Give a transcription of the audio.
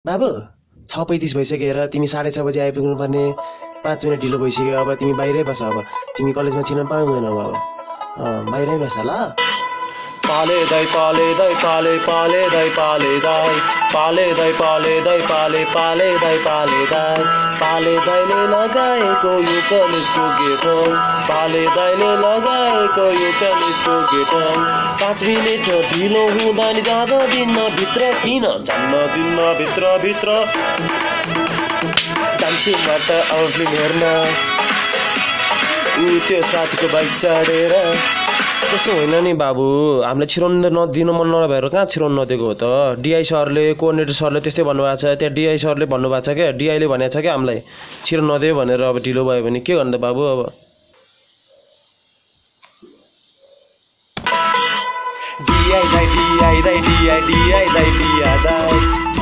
बाबु 6:35 भइसक्यो हेर तिमी 6:30 बजे आइपुग्नु पर्ने 5 मिनट ढिलो भइसक्यो अब तिमी बाहिरै बस अब तिमी कलेजमा छिर्न पाउँदैनौ अब बाहिरै बस ल पाले दाइ पाले दाइ पाले पाले दाइ पाले दाइ पाले दाइ पाले दाइ पाले पाले दाइ पाले दाइ पाले दाइले लगाएको यो कलेजको गेट हो पाले दाइले लगाएको यो कलेजको गेट हो 5 मिनेट ढिलो हुँदा नि जाँदिन भित्र किन जान्न भित्र भित्र जान्छु म त फिल्म हेर्न ऊ त्यो साथीको बाइक चढेर त्यस्तो होइन नि बाबु हामीले छिराउनु नदिनु मन नभएर कहाँ छिराउनु नदिएको हो त डिआई सरले कोअर्डिनेटर सरले त्यस्तै भन्नुभएको छ त्यहाँ डिआई सरले भन्नुभएको छ क्या डिआईले भनेको छ क्या हामीलाई छिराउनु नदियो भनेर अब ढिलो भयो भने के गर्नु त बाबु अब डिआई दाइ डिआई दाइ डिआई डिआई दाइ डिआई दाइ